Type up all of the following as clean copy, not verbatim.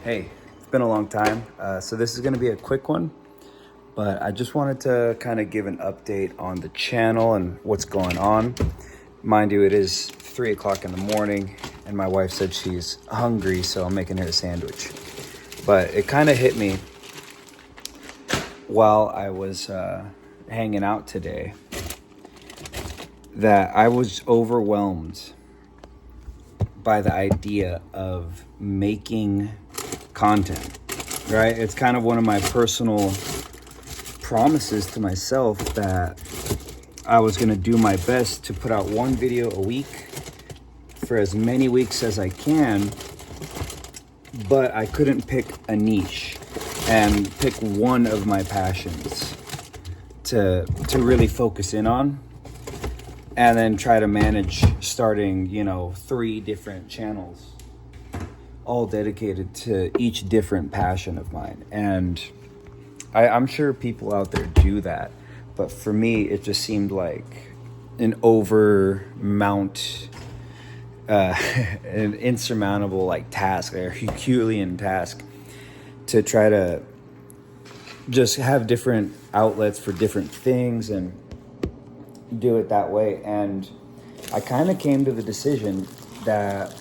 Hey, it's been a long time. So this is going to be a quick one, but I just wanted to kind of give an update on the channel and what's going on. Mind you, it is 3 o'clock in the morning and my wife said she's hungry, so I'm making her a sandwich. But it kind of hit me while I was hanging out today that I was overwhelmed by the idea of making content, right? It's kind of one of my personal promises to myself that I was going to do my best to put out one video a week for as many weeks as I can, but I couldn't pick a niche and pick one of my passions to really focus in on, and then try to manage starting, 3 different channels, all dedicated to each different passion of mine. And I'm sure people out there do that, but for me, it just seemed like an an insurmountable task, a Herculean task, to try to just have different outlets for different things and do it that way. And I kind of came to the decision that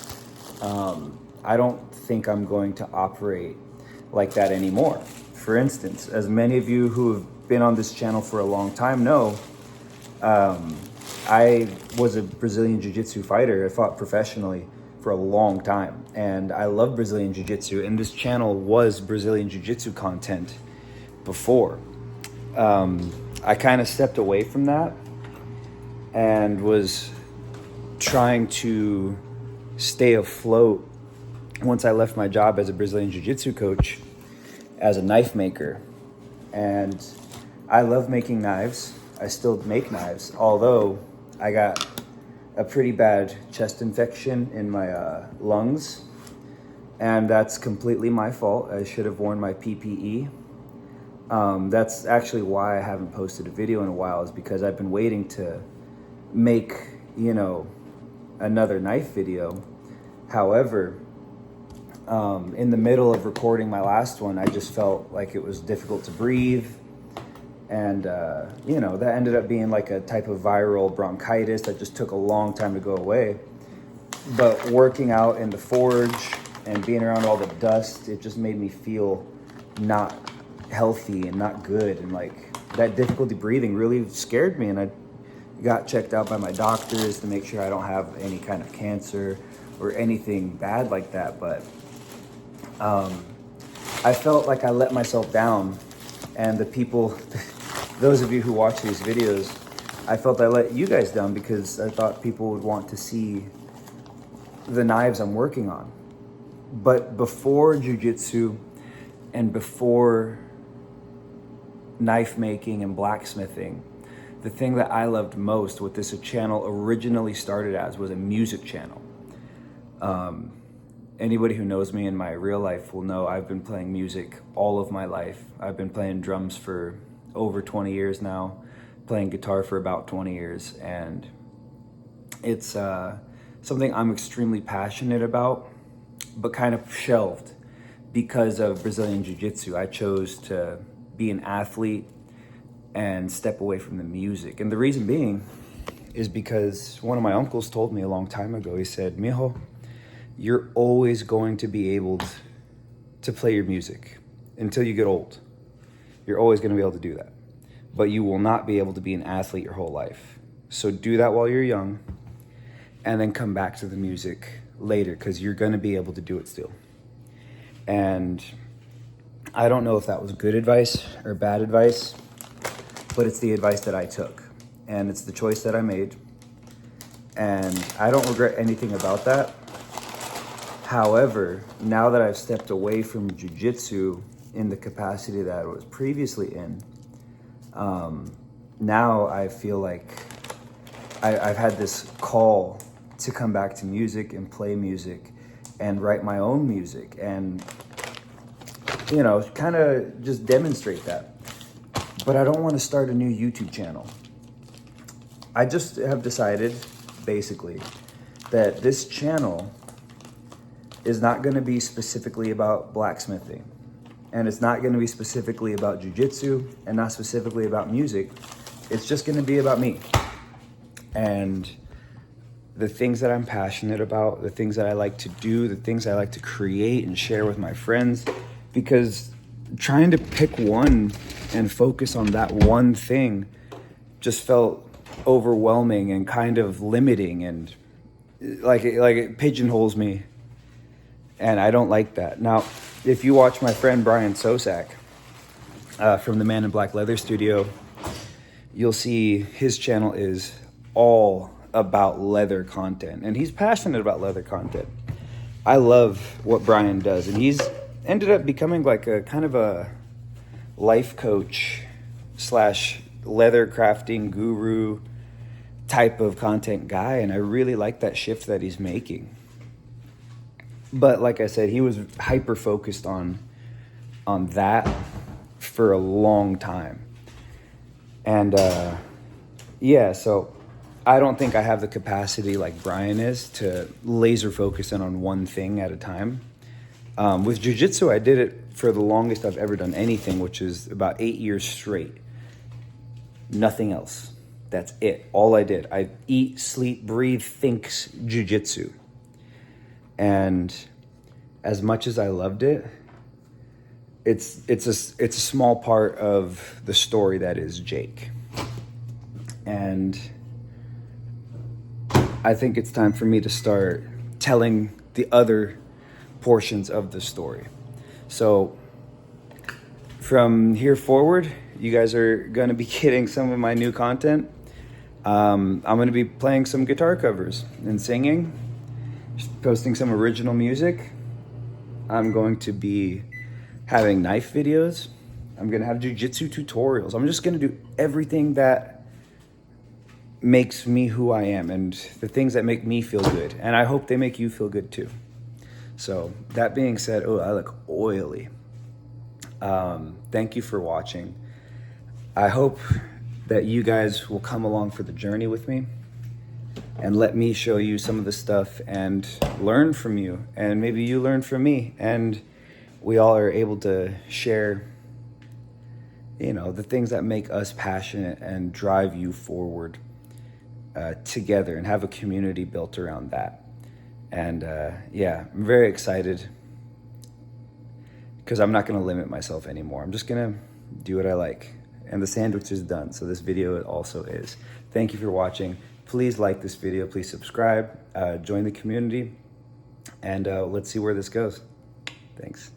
I don't think I'm going to operate like that anymore. For instance, as many of you who have been on this channel for a long time know, I was a Brazilian Jiu-Jitsu fighter. I fought professionally for a long time, and I love Brazilian Jiu-Jitsu, and this channel was Brazilian Jiu-Jitsu content before. I kind of stepped away from that and was trying to stay afloat once I left my job as a Brazilian Jiu-Jitsu coach as a knife maker. And I love making knives. I still make knives, although I got a pretty bad chest infection in my lungs, and that's completely my fault. I should have worn my PPE. That's actually why I haven't posted a video in a while, is because I've been waiting to make, another knife video. However, in the middle of recording my last one, I just felt like it was difficult to breathe. And, that ended up being like a type of viral bronchitis that just took a long time to go away. But working out in the forge and being around all the dust, it just made me feel not healthy and not good. And that difficulty breathing really scared me. And I got checked out by my doctors to make sure I don't have any kind of cancer or anything bad like that. But I felt like I let myself down, and the people, those of you who watch these videos, I felt I let you guys down because I thought people would want to see the knives I'm working on. But before jiu-jitsu and before knife making and blacksmithing, the thing that I loved most, what this channel originally started as, was a music channel. Anybody who knows me in my real life will know I've been playing music all of my life. I've been playing drums for over 20 years now, playing guitar for about 20 years, and it's something I'm extremely passionate about, but kind of shelved because of Brazilian Jiu-Jitsu. I chose to be an athlete and step away from the music. And the reason being is because one of my uncles told me a long time ago, he said, "Mijo, you're always going to be able to play your music until you get old. You're always going to be able to do that. But you will not be able to be an athlete your whole life. So do that while you're young, and then come back to the music later, because you're going to be able to do it still." And I don't know if that was good advice or bad advice, but it's the advice that I took, and it's the choice that I made, and I don't regret anything about that. However, now that I've stepped away from jiu-jitsu in the capacity that I was previously in, now I feel like I've had this call to come back to music and play music and write my own music and, kind of just demonstrate that. But I don't want to start a new YouTube channel. I just have decided, basically, that this channel is not going to be specifically about blacksmithing, and it's not going to be specifically about jujitsu, and not specifically about music. It's just going to be about me and the things that I'm passionate about, the things that I like to do, the things I like to create and share with my friends. Because trying to pick one and focus on that one thing just felt overwhelming and kind of limiting, and like it pigeonholes me, and I don't like that. Now, if you watch my friend Brian Sosak from the Man in Black Leather Studio, you'll see his channel is all about leather content, and he's passionate about leather content. I love what Brian does, and he's ended up becoming like a kind of a life coach slash leather crafting guru type of content guy, and I really like that shift that he's making. But like I said, he was hyper focused on that for a long time. And yeah, so I don't think I have the capacity like Brian is to laser focus in on one thing at a time. With jiu-jitsu, I did it for the longest I've ever done anything, which is about 8 years straight. Nothing else. That's it. All I did. I eat, sleep, breathe, think jiu-jitsu. And as much as I loved it, it's a small part of the story that is Jake. And I think it's time for me to start telling the other portions of the story. So from here forward, you guys are going to be getting some of my new content. I'm going to be playing some guitar covers and singing, posting some original music. I'm going to be having knife videos. I'm going to have jiu-jitsu tutorials. I'm just going to do everything that makes me who I am and the things that make me feel good. And I hope they make you feel good too. So that being said, oh, I look oily. Thank you for watching. I hope that you guys will come along for the journey with me and let me show you some of the stuff and learn from you, and maybe you learn from me, and we all are able to share, you know, the things that make us passionate and drive you forward together, and have a community built around that. And yeah, I'm very excited because I'm not going to limit myself anymore. I'm just going to do what I like. And the sandwich is done, so this video also is. Thank you for watching. Please like this video. Please subscribe. Join the community. And let's see where this goes. Thanks.